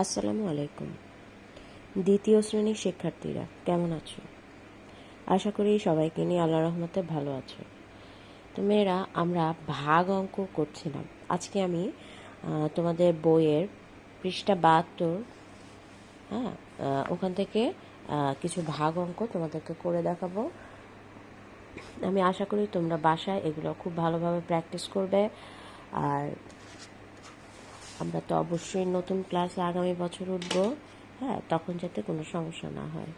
আসসালামু আলাইকুম। দ্বিতীয় শ্রেণীর শিক্ষার্থীরা কেমন আছো? আশা করি সবাইকে নিয়ে আল্লাহর রহমতে ভালো আছো। তো মেয়েরা, আমরা ভাগ অঙ্ক করছিলাম। আজকে আমি তোমাদের বইয়ের পৃষ্ঠা 72, হ্যাঁ, ওখান থেকে কিছু ভাগ অঙ্ক তোমাদেরকে করে দেখাবো। আমি আশা করি তোমরা বাসায় এগুলো খুব ভালোভাবে প্র্যাকটিস করবে। আর আমরা তো অবশ্যই নতুন ক্লাসে আগামী বছর উঠবো, হ্যাঁ, তখন যাতে কোনো সমস্যা না হয়।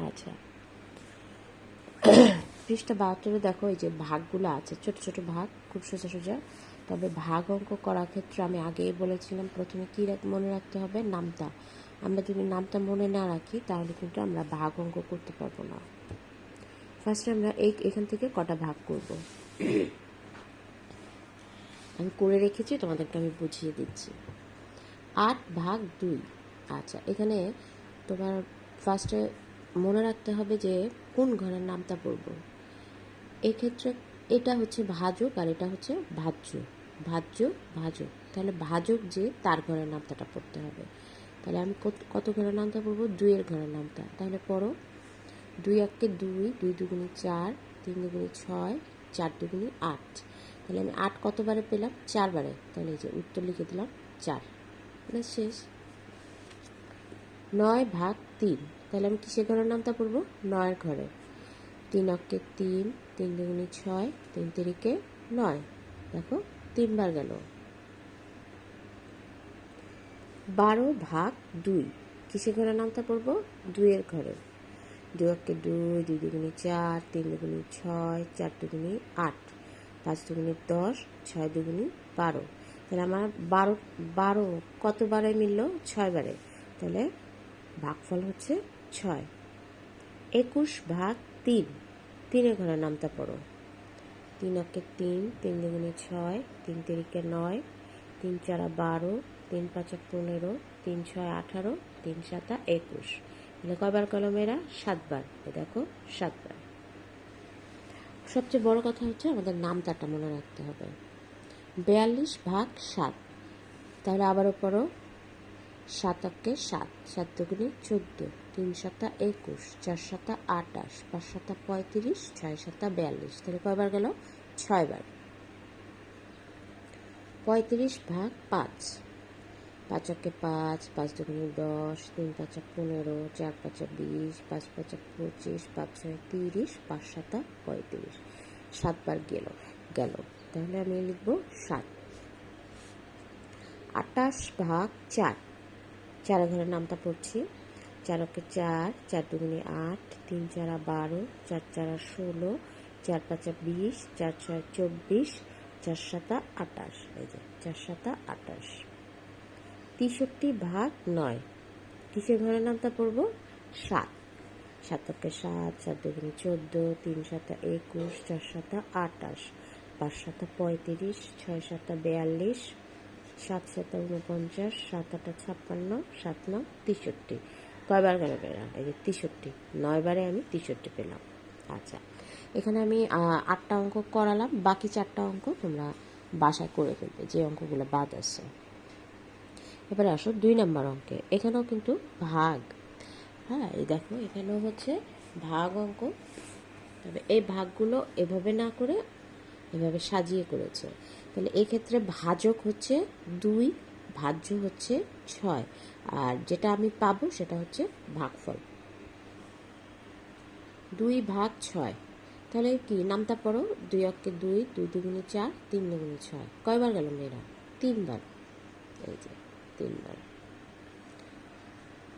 আচ্ছা, পৃষ্ঠা 72 দেখো, এই যে ভাগগুলো আছে, ছোট ছোট ভাগ, খুব সোজা সোজা। তবে ভাগ অঙ্ক করার ক্ষেত্রে আমি আগেই বলেছিলাম প্রথমে কী মনে রাখতে হবে, নামতা। আমরা যদি নামতা মনে না রাখি তাহলে কিন্তু আমরা ভাগ অঙ্ক করতে পারবো না। ফার্স্টে আমরা এখান থেকে কটা ভাগ করব আমি করে রেখেছি, তোমাদেরকে আমি বুঝিয়ে দিচ্ছি। 8/2। আচ্ছা, এখানে তোমার ফার্স্টে মনে রাখতে হবে যে কোন ঘরের নামতা পড়ব। এক্ষেত্রে এটা হচ্ছে ভাজক আর এটা হচ্ছে ভাজ্য। ভাজক, তাহলে ভাজক যে তার ঘরের নামতাটা পড়তে হবে। তাহলে আমি কত ঘরের নামতা পড়বো? 2-এর ঘরের নামতা। তাহলে পড়ো, 2 একে 2, 2 দুগুণে 4, 3 দুগুণে 6, 4 দুগুণে 8। তাহলে আমি 8 কতবারে পেলাম? 4 বারে। তাহলে এই যে উত্তর লিখে দিলাম 4। তাহলে শেষ। 9/3। তাহলে আমি কিসের ঘরের নামতা পড়বো? 9-এর ঘরে। 3 অক্কে 3, 3 দুগুণে 6, 3 তিরিকে 9। দেখো 3 বার গেল। 12/2। কিসের ঘরে নামতা পড়বো? 2-এর ঘরে। 2 অক্কে 2, 2 দুগুণে 4, 3 দুগুণে 6, 4 দুগুণে 8, 5 দুগুণে 10, 6 দুগুণে 12। তাহলে আমার 12 কতবারে মিলল? 6 বারে। তাহলে ভাগফল হচ্ছে 6। 21/3। 3-এর ঘরে নামতা পড়ো। 3 অক্কে 3, 3 দুগুণে 6, 3 তিরিকে 9, 3 চারা 12, 3 পাঁচা 15, 3 6 18, 3 7 21। তাহলে কয়বার কলমেরা? 7 বার। দেখো 7 বার। সবচেয়ে বড় কথা হচ্ছে আমাদের নামতাটা মনে রাখতে হবে। 42/7। তাহলে আবারও পড়ো। 7 অক্কে 7, 7 দুগুণে 14, 3 7 21, 4 7 28, 5 7 35, 6 7 42। তাহলে কয়বার গেল? 6 বার। 35/5। 5 অক্কে 5, 5 দুগুণে 10, 3 পাঁচা 15, 4 পাঁচা 20, 5 পাঁচা 25, 5 6 30, 5 7 35। 7 বার গেল। তাহলে আমি লিখবো 7। 28/4। 4 ঘরের নামটা পড়ছি। 4 অক্কে 4, 4 দুগুণে 8, 3 চারা 12, 4 চারা 16, 4 পাঁচা 20, 4 6 24, 4 7 28। এই যে 4 7 28। 63/9। কিসের ঘরের নামটা পড়বো? 7। 7 অক্কে 7, 7 দুগুণে 14, 3 7 21, 4 7 28, 5 7 35, 6 7 42, 7 7 49, 7 8 56, 7 9 63। কয়বার গেল পেলাম? এই যে 63। 9 বারে আমি 63 পেলাম। আচ্ছা, এখানে আমি 8টা অঙ্ক করালাম, বাকি 4টা অঙ্ক তোমরা বাসায় করে ফেলবে, যে অঙ্কগুলো বাদ আছে। এবারে আসো 2 নম্বর অঙ্কে। এখানেও কিন্তু ভাগ, হ্যাঁ, এই দেখো এখানেও হচ্ছে ভাগ অঙ্ক। তবে এই ভাগগুলো এভাবে না করে এভাবে সাজিয়ে করেছে। তাহলে এক্ষেত্রে ভাজক হচ্ছে 2, ভাজ্য হচ্ছে 6, আর যেটা আমি পাবো সেটা হচ্ছে ভাগফল 2/6। তাহলে কি নামটা পড়ো। 2 অক্কে 2, 2 দুগুণে 4, 3 দুগুণে 6। কয়বার গেল মেয়েরা? 3 বার। এই যে 3 বার।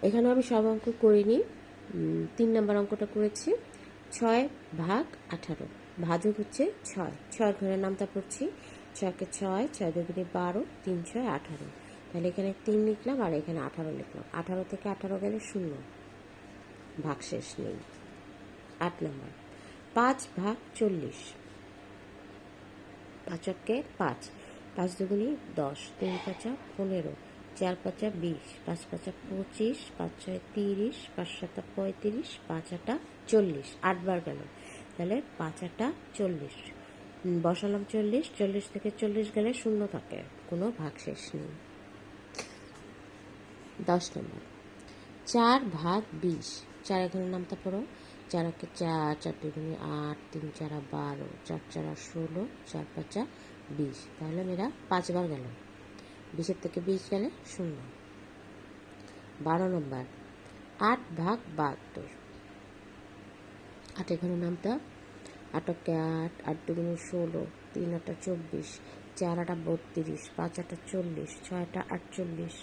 এখানে আমি সব অঙ্ক করিনি, 3 নম্বর অঙ্কটা করেছি। 6/18। ভাজক হচ্ছে 6। 6 ঘরের নামটা পড়ছি। 6কে 6, 6 দুগুণে 12, 3 6 18। তাহলে এখানে 3 লিখলাম আর এখানে 18 লিখলাম। 18 থেকে 18 গেলে 0, ভাগশেষ নেই। 8 নম্বর। 5/40। 5 অক্কে 5, 5 দুগুণে 10, 3 পাঁচা 15, 4 পাঁচা 20, 5 পাঁচা 25, 5 6 30, 5 7 35, 5 8 40। 8 বার গেল। তাহলে 5 8 40। বসালাম 40, 40 থেকে 40 গেলে 0 থাকে, কোনো ভাগশেষ নেই। 10 নম্বর 4 ভাগ 20, 4 ঘরের নামতা পড়ো। 4 একে 4, 4 দুগুণে 8, 3 4 12, 4 4 16, 4 5 20। তাহলে মেয়েরা 5 বার গেল, 20 থেকে 20 গেলে 0। 12 নম্বর 8 ভাগ 72, 8 ঘরের নামতা। 8 একে 8, 8 দুগুণে 16, 3 8 24, 4 8 32, 5 8 40, 6 8 48,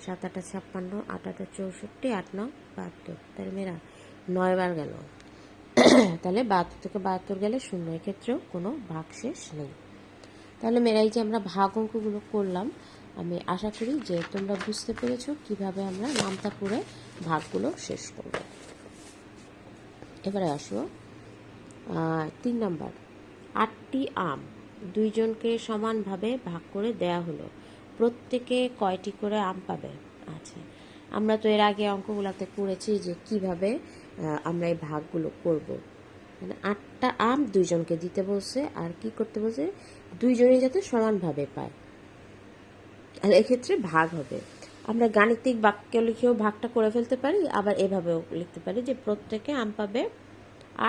7 8 56, 8 8 64, 8 9 72। তাহলে মেয়েরা 9 বার গেল, তাহলে 72 থেকে 72 গেলে 0, এক্ষেত্রেও কোনো ভাগশেষ নেই। তাহলে মেয়েরা এই যে আমরা ভাগ অঙ্কগুলো করলাম, আমি আশা করি যে তোমরা বুঝতে পেরেছো কিভাবে আমরা নামতা পড়ে ভাগগুলো শেষ করব। এবারে আসো 3 নম্বর 8টি আম 2 জনকে সমানভাবে ভাগ করে দেয়া হলো, প্রত্যেকে কয়টি করে আম পাবে? আচ্ছা, আমরা তো এর আগে অঙ্কগুলোতে করেছি যে কিভাবে আমরা এই ভাগগুলো করব। মানে 8টা আম 2 জনকে দিতে বলছে, আর কি করতে বলছে, 2 জনই যাতে সমানভাবে পায়। আর এক্ষেত্রে ভাগ হবে, আমরা গাণিতিক বাক্য লিখেও ভাগটা করে ফেলতে পারি, আবার এভাবেও লিখতে পারি যে প্রত্যেকে আম পাবে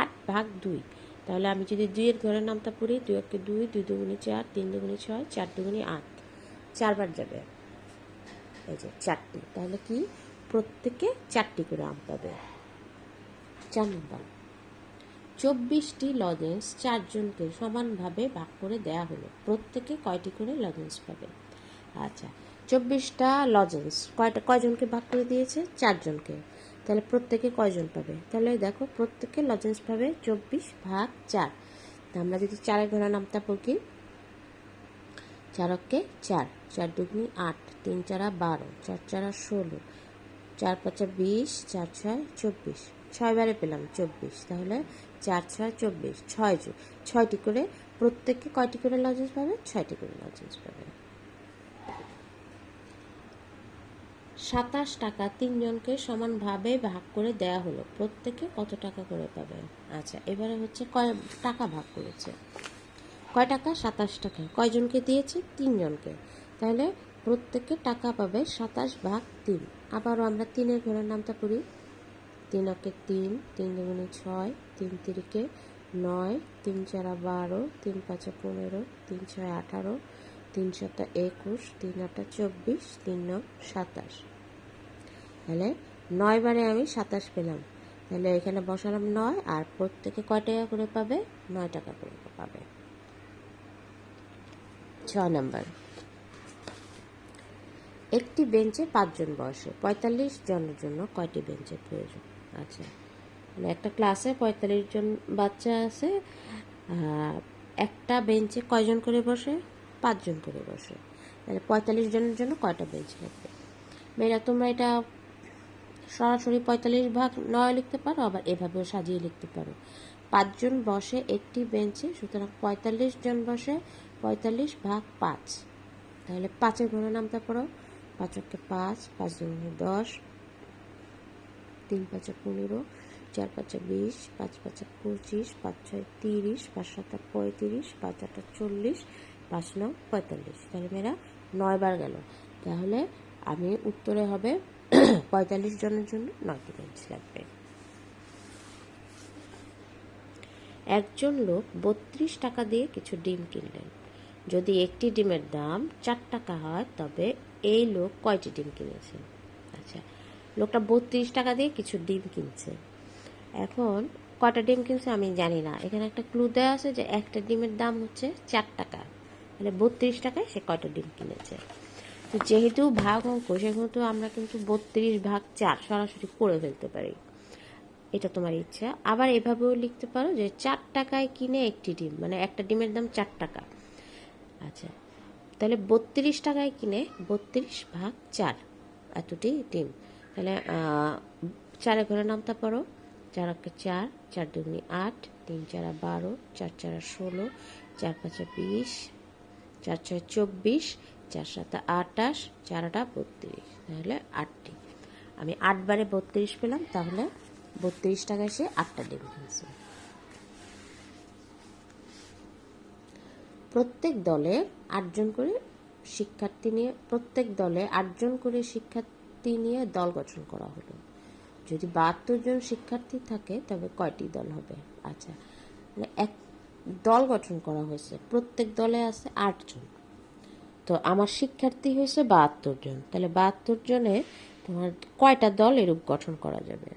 8 ভাগ 2। তাহলে আমি যদি 2 এর ঘরের নামটা পড়ি, 2 একে 2, 2 দুগুণে 4, 3 দুগুণে 6, 4 দুগুণে 8, 4 বার যাবে, এই যে 4টি। তাহলে কি প্রত্যেকে 4টি করে আম পাবে। 4 নম্বর 24টি লজেন্স 4 জনকে সমানভাবে ভাগ করে দেয়া হলো, প্রত্যেকে কয়টি করে লজেন্স পাবে? আচ্ছা, 24টা লজেন্স কয়জনকে ভাগ করে দিয়েছে? 4 জনকে। তাহলে প্রত্যেকে কয়জন পাবে? তাহলে দেখো প্রত্যেকে লজেন্স পাবে 24 ভাগ 4। আমরা যদি 4 ঘরের নামটা পড়ি, 4 একে 4, 4 দুগুণে 8, 3 4 12, 4 4 16, 4 5 20, 4 6 24, 6 বারে পেলাম 24। তাহলে 4 6 24, 6টি করে, প্রত্যেকে কয়টি করে লজেন্স পাবে? 6টি করে লজেন্স পাবে। 27 টাকা 3 জনকে সমানভাবে ভাগ করে দেয়া হলো, প্রত্যেকে কত টাকা করে পাবে? আচ্ছা, এবারে হচ্ছে কয় টাকা ভাগ করেছে, কয় টাকা? 27 টাকা। কয়জনকে দিয়েছে? 3 জনকে। তাহলে প্রত্যেকে টাকা পাবে 27 ভাগ 3। আবারও আমরা 3 এর ঘরের নামটা পড়ি, 3 একে 3, 3 দুগুণে 6, 3 তিরিকে 9, 3 4 12, 3 5 15, 3 6 18, 3 7 21, 3 8 24, 3 9 27। তাহলে 9 বারে আমি 27 পেলাম, তাহলে এখানে বসালাম 9, আর প্রত্যেকে কয় টাকা করে পাবে? 9 টাকা করে পাবে। 6 নম্বর একটি বেঞ্চে 5 জন বসে, 45 জনের জন্য কয়টি বেঞ্চের প্রয়োজন? আচ্ছা, মানে একটা ক্লাসে 45 জন বাচ্চা আছে, একটা বেঞ্চে কয়জন করে বসে? 5 জন করে বসে। তাহলে 45 জনের জন্য কয়টা বেঞ্চ লাগবে? মেয়েরা তোমরা এটা সরাসরি 45 ভাগ 9 লিখতে পারো, আবার এভাবেও সাজিয়ে লিখতে পারো। 5 জন বসে একটি বেঞ্চে, সুতরাং 45 জন বসে 45 ভাগ 5। তাহলে 5 এর ঘরের নামটা পড়ো, 5 একে 5, 5 দুগুণে 10, 3 5 15, 4 5 20, 5 5 25, 5 6 30, 5 7 35, 5 8 40, 5 9 45। তাহলে মেয়েরা 9 বার গেল, তাহলে আমি উত্তরে হবে 45 জনের জন্য 9টি বেঞ্চ লাগবে। একজন লোক 32 টাকা দিয়ে কিছু ডিম কিনলেন, যদি একটি ডিমের দাম 4 টাকা হয়, তবে এই লোক কয়টি ডিম কিনেছে? আচ্ছা, লোকটা 32 টাকা দিয়ে কিছু ডিম কিনছে, এখন কয়টা ডিম কিনছে আমি জানি না, এখানে একটা ক্লু দেওয়া আছে যে একটা ডিমের দাম হচ্ছে 4 টাকা, মানে 32 টাকায় সে কয়টা ডিম কিনেছে। তো যেহেতু ভাগ অঙ্ক, সেহেতু আমরা কিন্তু 32 ভাগ 4 সরাসরি করে ফেলতে পারি, এটা তোমার ইচ্ছা। আবার এভাবেও লিখতে পারো যে 4 টাকায় কিনে একটি ডিম, মানে একটা ডিমের দাম 4 টাকা। আচ্ছা, তাহলে 32 টাকায় কিনে 32 ভাগ 4 এতটি ডিম। তাহলে 4 ঘরের নামটা পড়ো, 4 একে 4, 4 দুগুণে 8, 3 4 12, 4 4 16, 4 5 20, 4 6 24, 4 7 28, 4 8 32। তাহলে 8টি, আমি 8 বারে 32 পেলাম, তাহলে 32 টাকায় সে 8টা ডিম কিনছে। প্রত্যেক দলে 8 জন করে শিক্ষার্থী নিয়ে শিক্ষার্থী নিয়ে দল গঠন করা হলো। যদি 72 জন শিক্ষার্থী থাকে তবে কয়টি দল হবে? আচ্ছা, মানে এক দল গঠন করা হয়েছে, প্রত্যেক দলে আছে 8 জন। তো আমার শিক্ষার্থী হয়েছে 72 জন, তাহলে 72 জনে তোমার কয়টা দল এরূপ গঠন করা যাবে?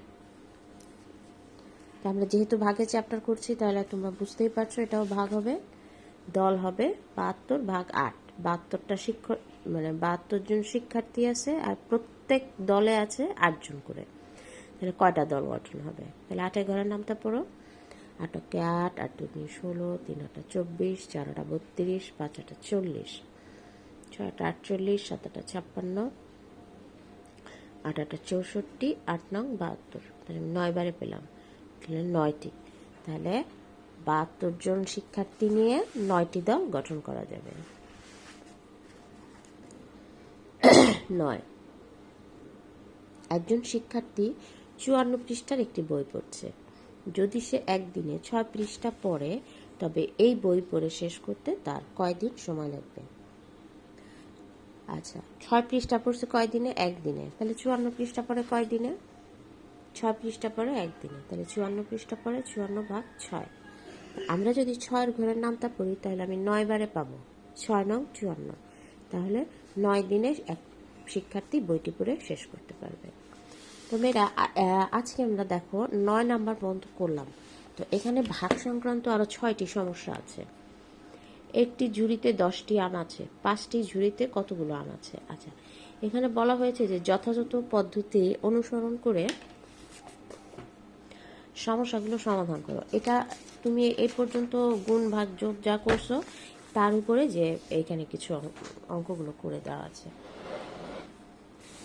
তো আমরা যেহেতু ভাগে চ্যাপ্টার করছি তাহলে তোমরা বুঝতেই পারছো এটাও ভাগ হবে। দল হবে 72 ভাগ 8, 72টা মানে 72 জন শিক্ষার্থী আছে আর প্রত্যেক দলে আছে 8 জন করে। তাহলে কয়টা দল গঠন হবে? তাহলে 8 ঘরের নামটা পড়ো। 8 × 8, 8 × 2 = 16, 3 × 8 = 24, 4 × 8 = 32, 5 × 8 = 40, 6 × 8 = 48, 7 × 8 = 56, 8 × 8 = 64, 8 নং 72। তাহলে 9 বারে পেলাম, তাহলে 9টি। তাহলে 72 জন শিক্ষার্থী নিয়ে 9টি দল গঠন করা যাবে। 9, একজন শিক্ষার্থী 54 পৃষ্ঠার একটি বই পড়ছে। যদি সে একদিনে 6 পৃষ্ঠা পড়ে তবে এই বই পড়ে শেষ করতে তার কয়দিন সময় লাগবে? আচ্ছা, 6 পৃষ্ঠা পড়ছে কয়দিনে? একদিনে। তাহলে 54 পৃষ্ঠা পড়ে কয়দিনে? 6 পৃষ্ঠা পড়ে একদিনে। তাহলে 54 পৃষ্ঠা পড়ে 54 ভাগ 6। আমরা যদি 6 ঘরের নামটা পড়ি তাহলে আমি 9 বারে পাবো 6 নং 54। তাহলে 9 দিনে এক শিক্ষার্থী বইটি পড়ে শেষ করতে পারবে। তো মেয়েরা আজকে আমরা দেখো 9 নাম্বার পর্যন্ত করলাম। তো এখানে ভাগ সংক্রান্ত আরো 6টি সমস্যা আছে। একটি ঝুড়িতে 10টি আম আছে, 5টি ঝুড়িতে কতগুলো আম আছে? আচ্ছা, এখানে বলা হয়েছে যে যথাযথ পদ্ধতি অনুসরণ করে সমস্যাগুলো সমাধান করো। এটা তুমি এই পর্যন্ত গুণ ভাগ যোগ যা করছো তার উপরে যে এইখানে কিছু অঙ্কগুলো করে দেওয়া আছে।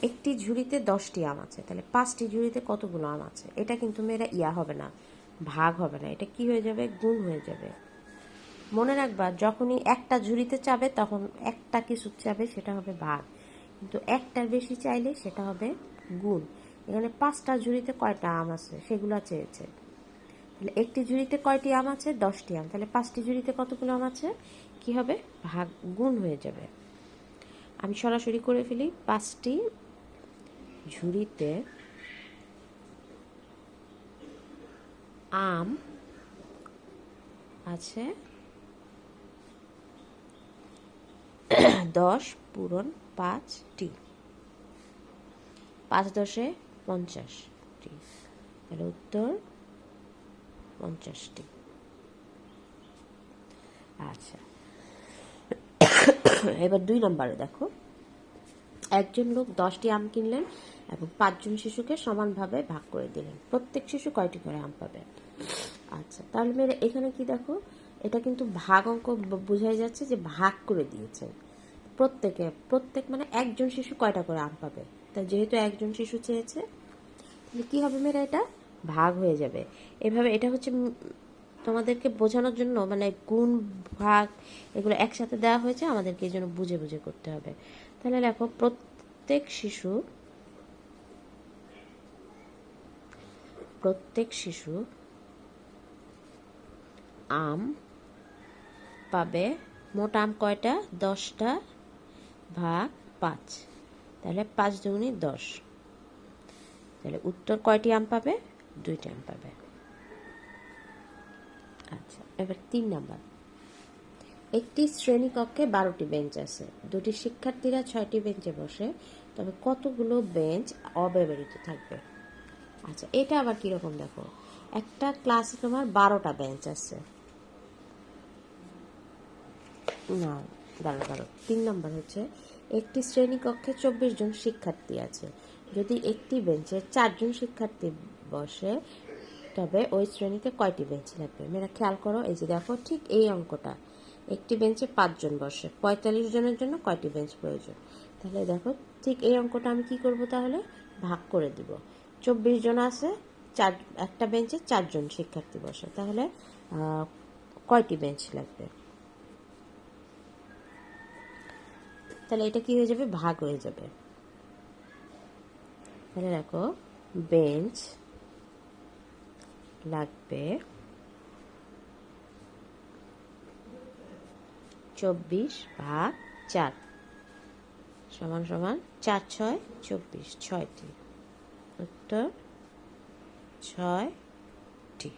একটি ঝুড়িতে 10টি আম আছে, তাহলে 5টি ঝুড়িতে কতগুলো আম আছে? এটা কিন্তু মেয়েরা হবে না, ভাগ হবে না, এটা কি হয়ে যাবে? গুণ হয়ে যাবে। মনে রাখবা, যখনই একটা ঝুড়িতে চাবে তখন একটা কিছু চাবে, সেটা হবে ভাগ, কিন্তু একটার বেশি চাইলে সেটা হবে গুণ। এখানে 5টা ঝুড়িতে কয়টা আম আছে সেগুলো চেয়েছে। তাহলে একটি ঝুড়িতে কয়টি আম আছে? 10টি আম। তাহলে 5টি ঝুড়িতে কতগুলো আম আছে? কি হবে? ভাগ, গুণ হয়ে যাবে। আমি সরাসরি করে ফেলি। 5টি ঝুড়িতে আম আছে 10 পূরণ 5টি, 5 10 50টি, তাহলে উত্তর 50টি। আচ্ছা, এবার 2 নম্বরে দেখো, একজন লোক 10টি আম কিনলেন এবং 5 জন শিশুকে সমানভাবে ভাগ করে দিলেন। প্রত্যেক শিশু কয়টি করে আম পাবে? আচ্ছা, তাহলে মেয়েরা এখানে কি দেখো, এটা কিন্তু ভাগ অঙ্ক বোঝাই যাচ্ছে যে ভাগ করে দিয়েছে। প্রত্যেক মানে একজন শিশু কয়টা করে আম পাবে? তাই যেহেতু একজন শিশু চেয়েছে, তাহলে কি হবে মেয়েরা? এটা ভাগ হয়ে যাবে। এভাবে এটা হচ্ছে তোমাদেরকে বোঝানোর জন্য, মানে গুণ ভাগ এগুলো একসাথে দেওয়া হয়েছে, আমাদেরকে এই জন্য বুঝে বুঝে করতে হবে। তাহলে দেখো, প্রত্যেক শিশু আম পাবে। মোট আম কয়টা? 10টা ভাগ 5, তাহলে 5 দুগুণে 10। তাহলে উত্তর কয়টি আম পাবে? 2টি আম পাবে। আচ্ছা, এবার 3 নাম্বার। একটি শ্রেণীকক্ষে 12টি বেঞ্চ আছে, দুটি শিক্ষার্থীরা 6টি বেঞ্চে বসে, তবে কতগুলো বেঞ্চ অব্যবহৃত থাকবে? আচ্ছা, এটা আবার কিরকম দেখো, একটা ক্লাসে তোমার 12টা বেঞ্চ আছে না, দাঁড়ো 3 নম্বর হচ্ছে, একটি শ্রেণীকক্ষে 24 জন শিক্ষার্থী আছে, যদি একটি বেঞ্চে 4 জন শিক্ষার্থী বসে তবে ওই শ্রেণীতে কয়টি বেঞ্চ লাগবে? মেয়েরা খেয়াল করো, এই যে দেখো ঠিক এই অঙ্কটা, একটি বেঞ্চে 5 জন বসে, 45 জনের জন্য কয়টি বেঞ্চ প্রয়োজন? তাহলে দেখো ঠিক এই অঙ্কটা আমি কি করব? তাহলে ভাগ করে দিব। 24 জন আছে, একটা বেঞ্চে 4 জন শিক্ষার্থী বসে, তাহলে কয়টি বেঞ্চ লাগবে? তাহলে এটা কি হয়ে যাবে? ভাগ হয়ে যাবে। তাহলে দেখো, বেঞ্চ লাগবে 24 ভাগ 4, সমান সমান 4 6 24, 6টি। উত্তর 6টি।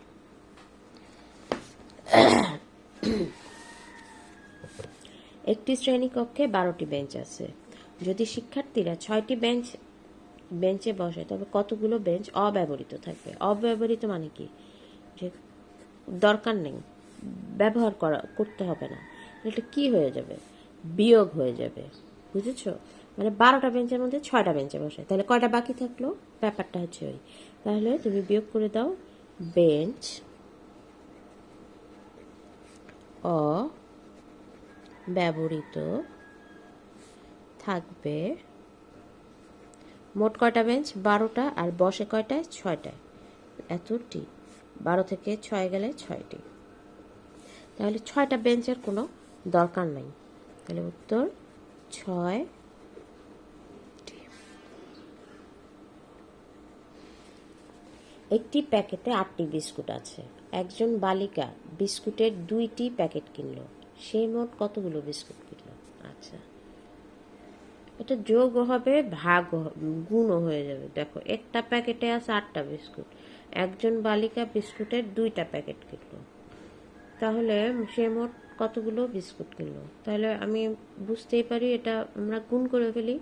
একটি শ্রেণীকক্ষে 12টি বেঞ্চ আছে। যদি শিক্ষার্থীরা 6টি বেঞ্চে বসে তবে কতগুলো বেঞ্চ অব্যবহৃত থাকবে? অব্যবহৃত মানে কি? যে দরকার নেই, ব্যবহার করতে হবে না, এটা কি হয়ে যাবে? বিয়োগ হয়ে যাবে। বুঝেছো? মানে 12টা বেঞ্চের মধ্যে 6টা বেঞ্চে বসে, তাহলে কয়টা বাকি থাকলো? ব্যাপারটা হচ্ছে ওই। তাহলে তুমি বিয়োগ করে দাও, বেঞ্চ অব্যবহৃত থাকবে। মোট কয়টা বেঞ্চ? 12টা। আর বসে কয়টায়? 6টায়। এতটি। 12 থেকে 6 গেলে 6টি। তাহলে 6টা বেঞ্চের কোনো দরকার নাই। তাহলে উত্তর 6টি। একটি প্যাকেটে 8টি বিস্কুট আছে। একজন বালিকা বিস্কুটের 2টি প্যাকেট কিনলো। সে মোট কতগুলো বিস্কুট কিনলো? আচ্ছা, এটা যোগ হবে, গুণও হয়ে যাবে। দেখো, একটা প্যাকেটে আছে 8টা বিস্কুট, একজন বালিকা বিস্কুটের 2টা প্যাকেট কিনলো, তাহলে সে মোট কতগুলো বিস্কুট কিনলো? তাহলে আমি বুঝতেই পারি, এটা আমরা গুণ করে ফেলি।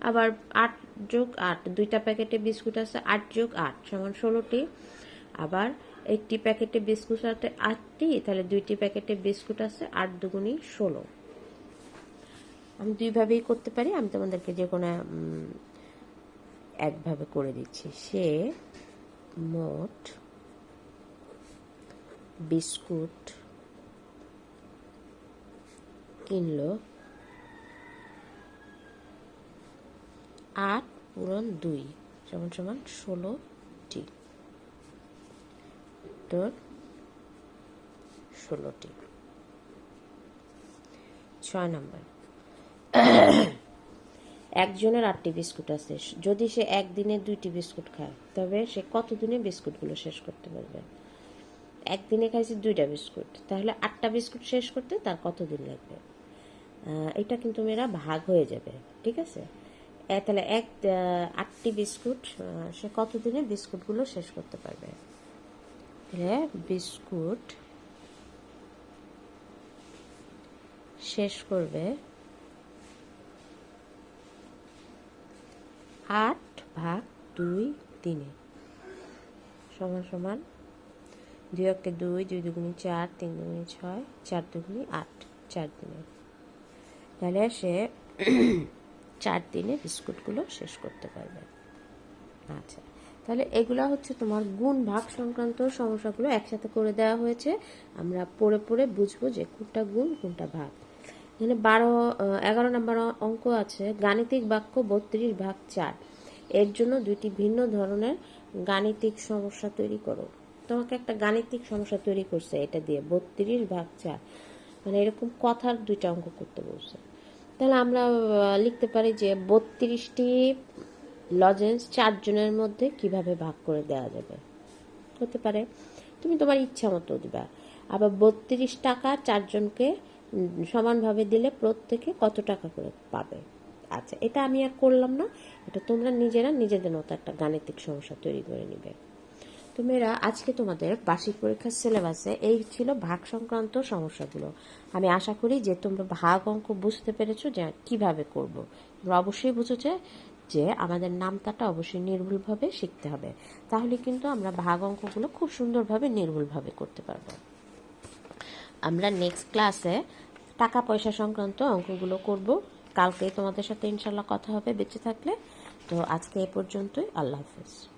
আবার 8 যোগ 8, 2টা প্যাকেটে বিস্কুট আছে, 8 যোগ 8 সমান 16টি। আবার একটি প্যাকেটে বিস্কুট আছে 8টি, তাহলে 2টি প্যাকেটে বিস্কুট আছে 8 দুগুণী 16। আমি দুইভাবেই করতে পারি, আমি তোমাদেরকে যে কোনো একভাবে করে দিচ্ছি। সে মোট বিস্কুট কিনলো 8 পূরণ 2 সমান সমান 16টি। উত্তর 16টি। 6 নম্বর। একজনের 8টি বিস্কুট আছে। যদি সে একদিনে 2টি বিস্কুট খায় তবে সে কতদিনে বিস্কুটগুলো শেষ করতে পারবে? একদিনে খাইছে 2টা বিস্কুট, তাহলে 8টা বিস্কুট শেষ করতে তার কতদিন লাগবে? এটা কিন্তু মেয়েরা ভাগ হয়ে যাবে, ঠিক আছে? তাহলে 8টি বিস্কুট, সে কতদিনে বিস্কুটগুলো শেষ করতে পারবে? তাহলে বিস্কুট শেষ করবে 8/2 দিনে, সমান সমান 2 1 2, 2 দুগুণী 4, 3 দুগুণী 6, 4 দুগুণী 8, 4 দিনে। তাহলে সে 4 দিনে বিস্কুটগুলো শেষ করতে পারবে। আচ্ছা, তাহলে এগুলা হচ্ছে তোমার গুণ ভাগ সংক্রান্ত সমস্যাগুলো একসাথে করে দেওয়া হয়েছে। আমরা পড়ে পড়ে বুঝবো যে কোনটা গুণ কোনটা ভাগ। এখানে 11 নম্বর অঙ্ক আছে, গাণিতিক বাক্য 32/4। এর জন্য 2টি ভিন্ন ধরনের গাণিতিক সমস্যা তৈরি করো। তোমাকে একটা গাণিতিক সমস্যা তৈরি করছে এটা দিয়ে 32/4, মানে এরকম কথার 2টা অঙ্ক করতে বলছে। তাহলে আমরা লিখতে পারি যে 32টি লজেন্স 4 জনের মধ্যে কিভাবে ভাগ করে দেওয়া যাবে। হতে পারে তুমি তোমার ইচ্ছা মতো দিবা। আবার 32 টাকা 4 জনকে সমানভাবে দিলে প্রত্যেকে কত টাকা করে পাবে। আচ্ছা, এটা আমি আর করলাম না, এটা তোমরা নিজেরা নিজেদের মতো একটা গাণিতিক সমস্যা তৈরি করে নিবে। তো মেয়েরা, আজকে তোমাদের বার্ষিক পরীক্ষার সিলেবাসে এই ছিল ভাগ সংক্রান্ত সমস্যাগুলো। আমি আশা করি যে তোমরা ভাগ অঙ্ক বুঝতে পেরেছো যে কিভাবে করব। তোমরা অবশ্যই বুঝেছো যে আমাদের নামতাটা অবশ্যই নির্ভুলভাবে শিখতে হবে, তাহলে কিন্তু আমরা ভাগ অঙ্কগুলো খুব সুন্দরভাবে নির্ভুলভাবে করতে পারবো। আমরা নেক্সট ক্লাসে টাকা পয়সা সংক্রান্ত অঙ্কগুলো করব। কালকে তোমাদের সাথে ইনশাল্লাহ কথা হবে বেঁচে থাকলে। তো আজকে এ পর্যন্তই। আল্লাহ হাফেজ।